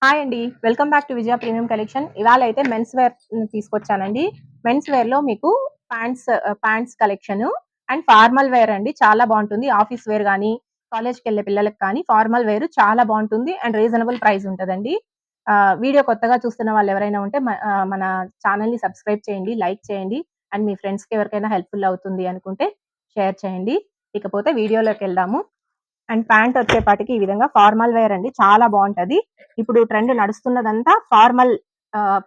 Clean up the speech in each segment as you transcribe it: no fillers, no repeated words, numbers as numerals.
Hi అండి. Welcome back to Vijaya premium collection. ఇవాళ అయితే మెన్స్ వేర్ తీసుకొచ్చానండి. మెన్స్ వేర్‌లో మీకు pants collection and formal wear అండి. చాలా బావుంటుంది. ఆఫీస్ వేర్ గానీ, కాలేజ్‌కెళ్ళే పిల్లలకి కానీ ఫార్మల్ వేర్ చాలా బావుంటుంది అండ్ రీజనబుల్ ప్రైస్ ఉంటదండి. వీడియో కొత్తగా చూస్తున్న వాళ్ళు ఎవరైనా ఉంటే మన ఛానెల్‌ని సబ్స్క్రైబ్ చేయండి, లైక్ చేయండి అండ్ మీ ఫ్రెండ్స్‌కి ఎవరికైనా హెల్ప్‌ఫుల్ అవుతుంది అనుకుంటే షేర్ చేయండి. ఇకపోతే వీడియోలోకెళ్దాము. అండ్ ప్యాంట్ వచ్చేపాటికి ఈ విధంగా ఫార్మల్ వేర్ అండి. చాలా బావుంటది. ఇప్పుడు ట్రెండ్ నడుస్తున్నదంతా ఫార్మల్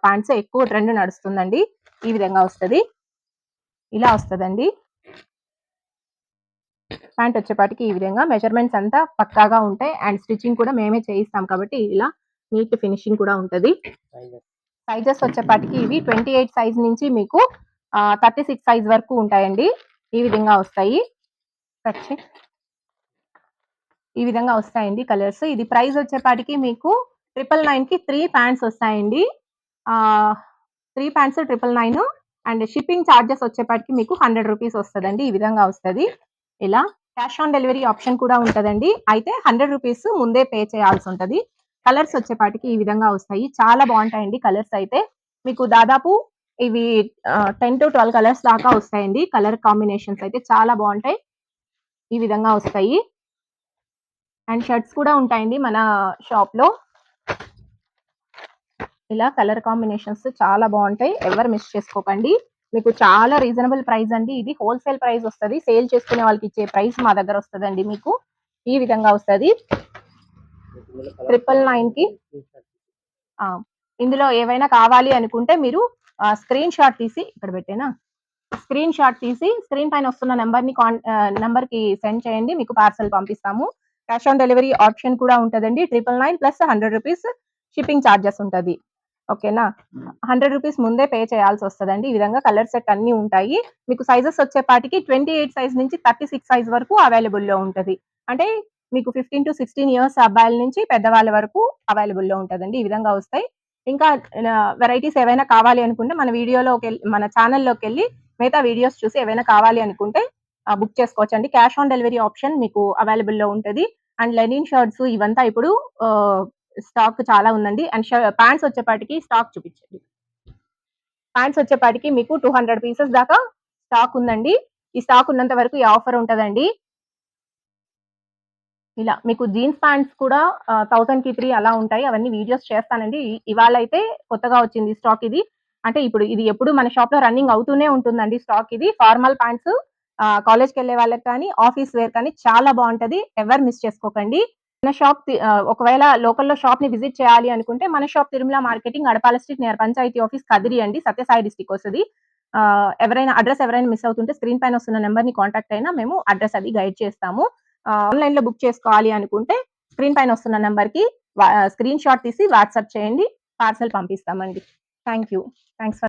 ప్యాంట్సే ఎక్కువ ట్రెండ్ నడుస్తుందండి. ఈ విధంగా వస్తది. ఇలా వస్తదండి. ప్యాంట్ వచ్చేపాటికి ఈ విధంగా మెజర్‌మెంట్స్ అంతా పక్కాగా ఉంటాయి. అండ్ స్టిచ్చింగ్ కూడా మేమే చేయిస్తాం కాబట్టి ఇలా నీట్ ఫినిషింగ్ కూడా ఉంటది. సైజెస్ వచ్చేపాటికి ఇవి 28 సైజ్ నుంచి మీకు 36 సైజ్ వరకు ఉంటాయండి. ఈ విధంగా వస్తాయి. కచ్చి ఈ విధంగా వస్తాయండి కలర్స్. ఇది ప్రైస్ వచ్చేపాటికి మీకు 999కి 3 ప్యాంట్స్ వస్తాయండి. 3 ప్యాంట్స్ 999 అండ్ షిప్పింగ్ చార్జెస్ వచ్చేపాటికి మీకు 100 రూపీస్ వస్తదండి. ఈ విధంగా వస్తది. ఇలా క్యాష్ ఆన్ డెలివరీ ఆప్షన్ కూడా ఉంటదండి. అయితే 100 రూపీస్ ముందే పే చేయాల్సుంటది. కలర్స్ వచ్చేపాటికి ఈ విధంగా వస్తాయి. చాలా బావుంటాయండి కలర్స్ అయితే. మీకు దాదాపు ఇవి 10-12 కలర్స్ దాకా వస్తాయండి. కలర్ కాంబినేషన్స్ అయితే చాలా బావుంటాయి. ఈ విధంగా వస్తాయి. అండ్ షర్ట్స్ కూడా ఉంటాయండి మన షాప్‌లో. ఇలా కలర్ కాంబినేషన్స్ చాలా బావుంటాయి. ఎవరు మిస్ చేసుకోకండి. మీకు చాలా రీజనబుల్ ప్రైస్ అండి. ఇది హోల్‌సేల్ ప్రైస్ వస్తది. సేల్ చేసుకునే వాళ్ళకి ఇచ్చే ప్రైస్ మా దగ్గర వస్తదండి మీకు. ఈ విధంగా వస్తది. 999కి ఆ! ఇందులో ఏవైనా కావాలి అనుకుంటే మీరు స్క్రీన్ షాట్ తీసి ఇక్కడ పెట్టేనా? స్క్రీన్ షాట్ తీసి స్క్రీన్ పైన వస్తున్న నంబర్‌కి సెండ్ చేయండి. మీకు పార్సెల్ పంపిస్తాము. క్యాష్ ఆన్ డెలివరీ ఆప్షన్ కూడా ఉంటదండి. 999 ప్లస్ 100 రూపీస్ షిప్పింగ్ చార్జెస్ ఉంటది. ఓకేనా? 100 రూపీస్ ముందే పే చేయాల్సొస్తదండి. ఈ విధంగా కలర్ సెట్ అన్నీ ఉంటాయి. మీకు సైజెస్ వచ్చేపాటికి 28 సైజ్ నుంచి 36 సైజ్ వరకు అవైలబుల్‌లో ఉంటది. అంటే మీకు 15-16 ఇయర్స్ అబ్బాయిల నుంచి పెద్దవాళ్ళ వరకు అవైలబుల్‌లో ఉంటదండి. ఈ విధంగా వస్తాయి. ఇంకా వెరైటీస్ ఏవైనా కావాలి అనుకుంటే మన ఛానెల్‌లోకెళ్ళి మిగతా వీడియోస్ చూసి ఏవైనా కావాలి అనుకుంటే బుక్ చేసుకోవచ్చండి. క్యాష్ ఆన్ డెలివరీ ఆప్షన్ మీకు అవైలబుల్‌లో ఉంటది. అండ్ లెనిన్ షర్ట్స్ ఇవంతా ఇప్పుడు ఆహ్, స్టాక్ చాలా ఉందండి. అండ్ ప్యాంట్స్ వచ్చేపాటికి స్టాక్ చూపించండి. ప్యాంట్స్ వచ్చేపాటికి మీకు 200 పీసెస్ దాకా స్టాక్ ఉందండి. ఈ స్టాక్ ఉన్నంత వరకు ఈ ఆఫర్ ఉంటదండి. ఇలా మీకు జీన్స్ ప్యాంట్స్ కూడా 1000కి 3 అలా ఉంటాయి. అవన్నీ వీడియోస్ చేస్తానండి. ఇవాళైతే కొత్తగా వచ్చింది స్టాక్ ఇది. అంటే ఇప్పుడు ఇది ఎప్పుడు మన షాప్‌లో రన్నింగ్ అవుతూనే ఉంటుందండి స్టాక్ ఇది. ఫార్మల్ ప్యాంట్స్ కాలేజ్‌కెళ్ళే వాళ్ళకి కానీ, ఆఫీస్ వేర్ కానీ చాలా బావుంటది. ఎవరు మిస్ చేసుకోకండి. ఒకవేళ లోకల్‌లో షాప్‌ని విజిట్ చేయాలి అనుకుంటే మన shop Tirumala marketing Adapala street near panchayat office Kadiri అండి. సత్యసాయి డిస్ట్రిక్ట్ వస్తది. ఎవరైనా మిస్ అవుతుంటే స్క్రీన్ పైన వస్తున్న నంబర్‌ని కాంటాక్ట్ అయినా మేము అడ్రెస్ అది గైడ్ చేస్తాము. ఆన్‌లైన్‌లో బుక్ చేసుకోవాలి అనుకుంటే స్క్రీన్ పైన వస్తున్న నంబర్‌కి స్క్రీన్ షాట్ తీసి వాట్సాప్ చేయండి. పార్సెల్ పంపిస్తామండి. Thank you. Thanks for